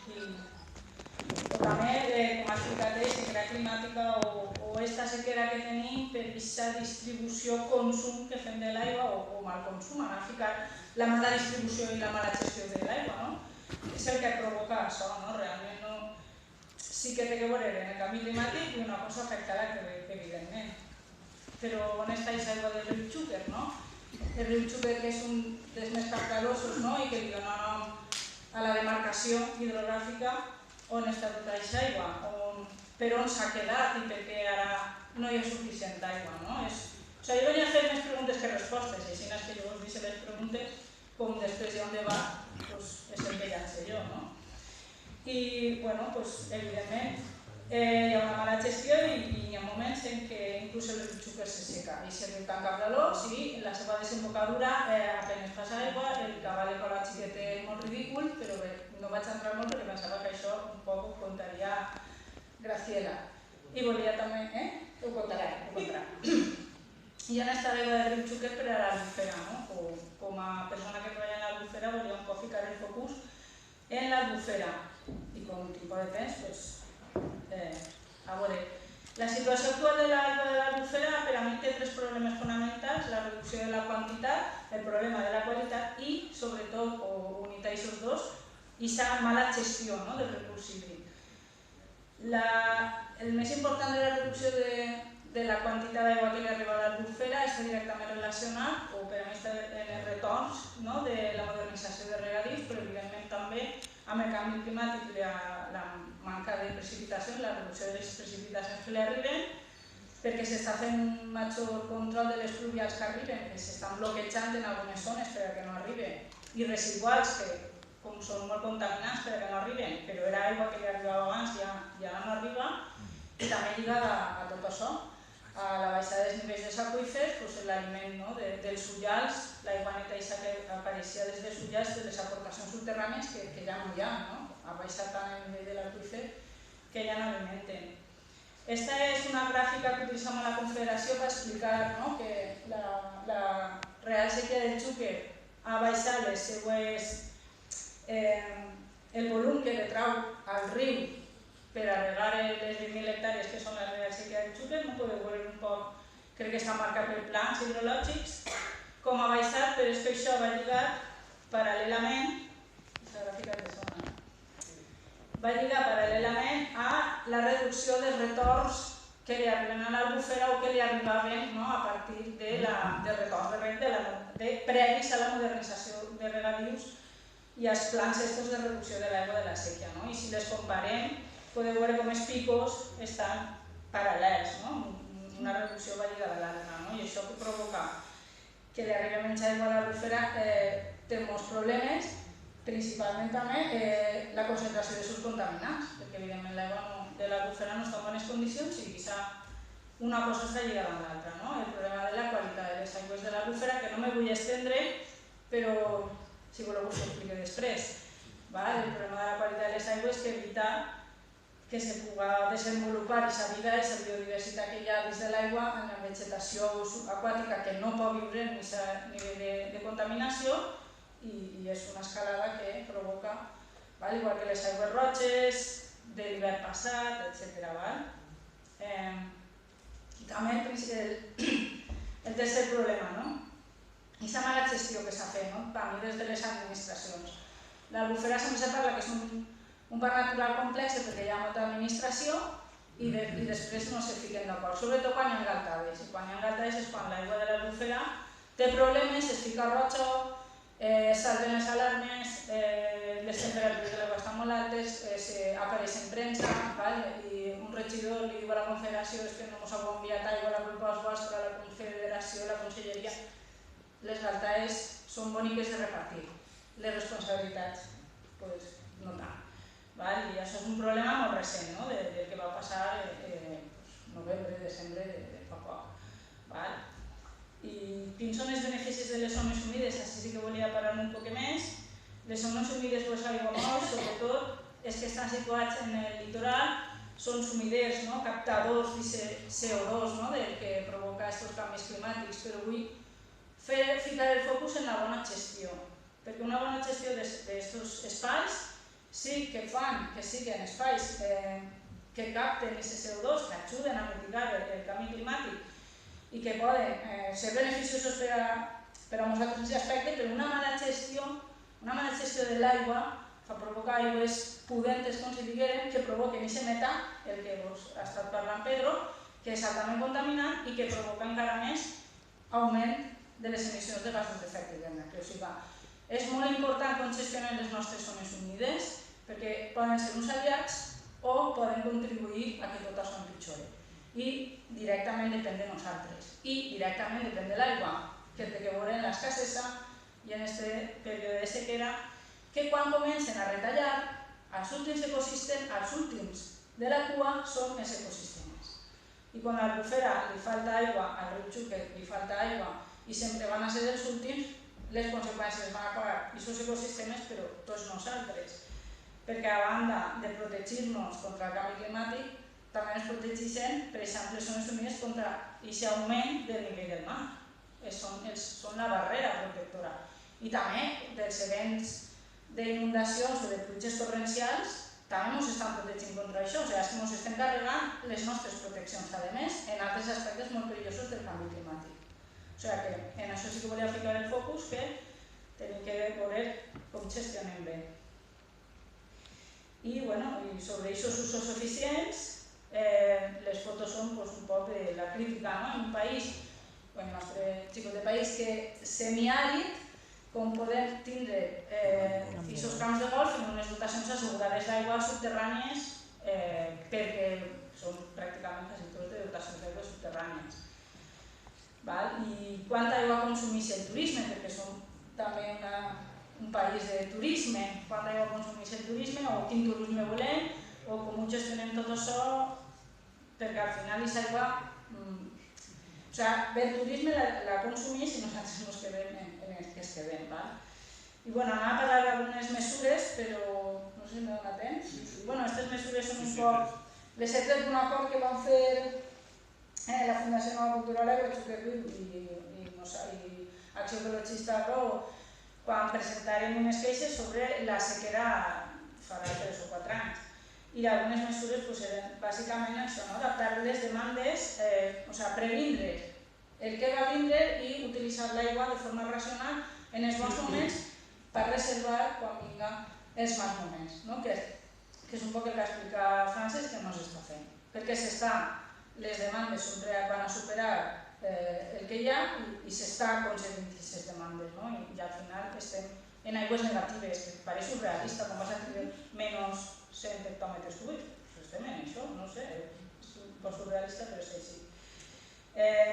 O també, com ha explicat ell, sequera climàtica o esta sequera que tenim per aquesta distribució consum que fem de l'aigua o mal consum, anar a ficar la mala distribució i la mala gestió de l'aigua, és el que provoca això, realment sí que té que veure en el canvi climàtic i una cosa afecta l'altra, evidentment. Però on està aquesta aigua del riu Xúquer, el riu Xúquer, que és un dels més caudalosos i que li dona nom a la demarcació hidrogràfica, on està tota aquesta aigua, per on s'ha quedat i per què ara no hi ha suficient aigua. Jo venia a fer més preguntes que respostes, i així que jo us deixo les preguntes, com després hi ha un debat, és el que llance jo. I, evidentment, hi ha una mala gestió i hi ha moments en què inclús el riu Xúquer se seca i se riu tan caudalós i la seva desembocadura apenas passa aigua, el cabal ecològic té molt ridícul, però bé, no vaig entrar molt perquè pensava que això un poc ho contaria Graciela. I volia també... Ho contarà. I on està l'aigua del riu Xúquer per a l'Albufera, com a persona que treballa en l'Albufera volia un poc ficar el focus en l'Albufera i com un tipus de temps, a veure, la situació actual de l'aigua de l'Albufera per a mi té tres problemes fonamentals: la reducció de la quantitat, el problema de la qualitat i, sobretot, o unit a aquests dos, aquesta mala gestió del recurs hídric. El més important de la reducció de la quantitat d'aigua que li arriba a l'Albufera està directament relacionat, o per a mi està en els retorns de la modernització de regadius, però evidentment també amb el canvi climàtic i la manca de precipitacions, la reducció de les precipitacions que li arriben, perquè s'està fent un major control de les pluvials que arriben, que s'estan bloquejant en algunes zones perquè no arriben, i residuals que, com són molt contaminants perquè no arriben, però era aigua que li arribava abans, ja no arriba, i també lligada a tot això, a la baixada dels nivells dels aqüífers, l'aliment dels ullals, l'aigua neta que apareixia des dels ullals, de les aportacions subterrànies que ja no hi ha, ha baixat tant el nivell de l'aqüífer que ja no alimenten. Aquesta és una gràfica que utilitzem a la Confederació per explicar que la Real Sequía del Xúquer ha baixat les seues el volum que le trau al riu per a regar les 20.000 hectàrees que són la Real Sequía del Xúquer, podeu veure un poc, crec que està marcat per plans hidrològics, com ha baixat, però és que això va lligat paral·lelament a la reducció dels retorns que li arriben a l'Albufera o que li arribaven a partir del retorn previs a la modernització de regadius i els plans de reducció de l'aigua de la séquia. I si les comparem, podeu veure com els picos estan paral·lels, una reducció va lligada a l'altra, i això que provoca que li arribi menys aigua a l'Albufera té molts problemes, principalment també la concentració de subcontaminants, perquè evidentment l'aigua de l'Albufera no està en bones condicions i una cosa està lligada amb l'altra. El problema de la qualitat de les aigües de l'Albufera, que no me vull estendre, però si voleu us ho explico després. El problema de la qualitat de les aigües és que evita que se pugui desenvolupar aquesta vida, aquesta biodiversitat que hi ha dins de l'aigua en la vegetació aquàtica que no pot viure en aquest nivell de contaminació i és una escalada que provoca, igual que les aigües roges de l'hivern passat, etc. I també el tercer problema, aquesta mala gestió que s'ha fet, per mi des de les administracions. L'Albufera sempre se parla que és un parc natural complex perquè hi ha molta administració i després no se fiquen d'acord, sobretot quan hi ha galtades. I quan hi ha galtades és quan l'aigua de l'Albufera té problemes, es fica rojo, salten les alarmes, les temperatures de l'aigua estan molt altes, apareix en premsa i un regidor li diu a la Confederació que no ens heu enviat aigua, la culpa és vostra, la Confederació, la Conselleria. Les galtades són boniques de repartir, les responsabilitats no tant. I això és un problema molt recent, del que va passar novembre, desembre de fa poc. I quins són els beneficis de les zones humides? Així sí que volia parlar un poc més. Les zones humides, aiguamolls, sobretot, és que estan situats en el litoral, són sumiders, captadors de CO2 del que provoca aquests canvis climàtics, però vull ficar el focus en la bona gestió, perquè una bona gestió d'aquests espais sí que fan que siguin espais que capten aquest CO2, que ajuden a mitigar el canvi climàtic i que poden ser beneficiosos per a nosaltres en aquest aspecte, però una mala gestió de l'aigua fa provocar aigües pudentes, com si diguérem, que provoquen aquest metà, el que vos ha estat parlant Pedro, que és altament contaminant i que provoca encara més augment de les emissions de gasos d'efecte hivernacle. O sigui, és molt important com gestionem les nostres zones humides perquè poden ser uns aliats o poden contribuir a que tot això empitjori. I directament depèn de nosaltres. I directament depèn de l'aigua que té que veure en l'escassesa i en aquest període de sequera que quan comencen a retallar els últims ecosistemes, els últims de la cua són els ecosistemes. I quan a l'Albufera li falta aigua, al riu Xúquer li falta aigua i sempre van a ser els últims, les conseqüències van a pagar aquests ecosistemes, però tots nosaltres. Perquè a banda de protegir-nos contra el canvi climàtic, també ens protegeixen, per exemple, les zones humides contra aquest augment del nivell del mar. Són la barrera protectora. I també dels events d'inundacions o de pluges torrencials també ens estan protegint contra això. O sigui, que ens estem carregant les nostres proteccions, a més, en altres aspectes molt perillosos del canvi climàtic. O sigui que en això sí que volia ficar el focus, que tenim que veure com gestionem bé. I sobre aquests usos eficients, les fotos són un poc de la crítica. En un país, el nostre xicot de país, que semiàrid, com podem tindre aquests camps de golf en unes dotacions assegurades d'aigua subterrànies perquè són pràcticament quasi tots de dotacions d'aigua subterrànies. I quanta aigua consumeix el turisme, perquè som també un país de turisme, quanta aigua consumeix el turisme o quin turisme volem o com ho gestionem tot això, perquè al final aquesta aigua, o sigui, el turisme la consumeix i nosaltres ens quedem en el que es quedem. I anava a parlar d'algunes mesures, però no sé si em dona temps. Aquestes mesures són un poc les he tret d'un acord que van fer la Fundació Nova Cultural Agroxuquerriu i Acció Ecologista Agro quan presentarem unes queixes sobre la sequera farà 3 o 4 anys. I algunes mesures eren bàsicament això, adaptar les demandes, previndre el que va vindre i utilitzar l'aigua de forma racional en els bons moments per reservar quan vinga els mals moments, que és un poc el que explica Francesc que no s'està fent. Perquè les demandes sempre van a superar el que hi ha i s'està aconseguint aquestes demandes i al final estem en aigües negatives, que pareix surrealista, com vas a tenir menys 100 hectòmetres cúbics. Estem en això, no sé, és un poc surrealista però és així.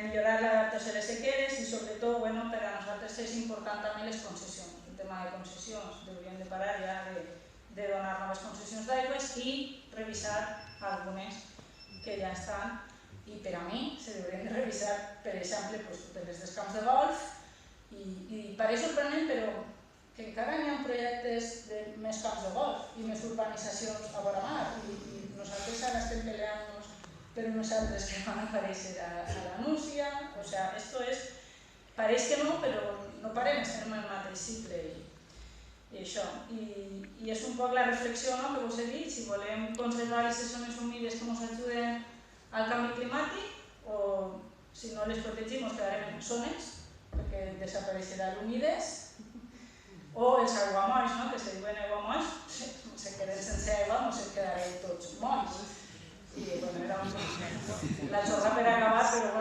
Millorar l'adaptació a les sequeres i sobretot per a nosaltres és important també les concessions. El tema de concessions, hauríem de parar ja de donar noves concessions d'aigües i revisar algunes que ja estan i per a mi s'haurien de revisar, per exemple, totes les dels camps de golf i pareix sorprenent però que encara hi ha projectes de més camps de golf i més urbanitzacions a vora mar i nosaltres ara estem peleant-nos per uns altres que van aparèixer a la Núcia, o sigui, esto és, pareix que no, però no parem, estem en el mateix cicle i això. I és un poc la reflexió que vos he dit, si volem conservar aquestes zones humides que ens ajuden al canvi climàtic o si no les protegim ens quedarem en zones perquè desapareixerà l'humides o els aiguamolls, que se diuen aiguamolls, se queden sense aigua, no se quedarem tots molls. I era la jornada per acabar, però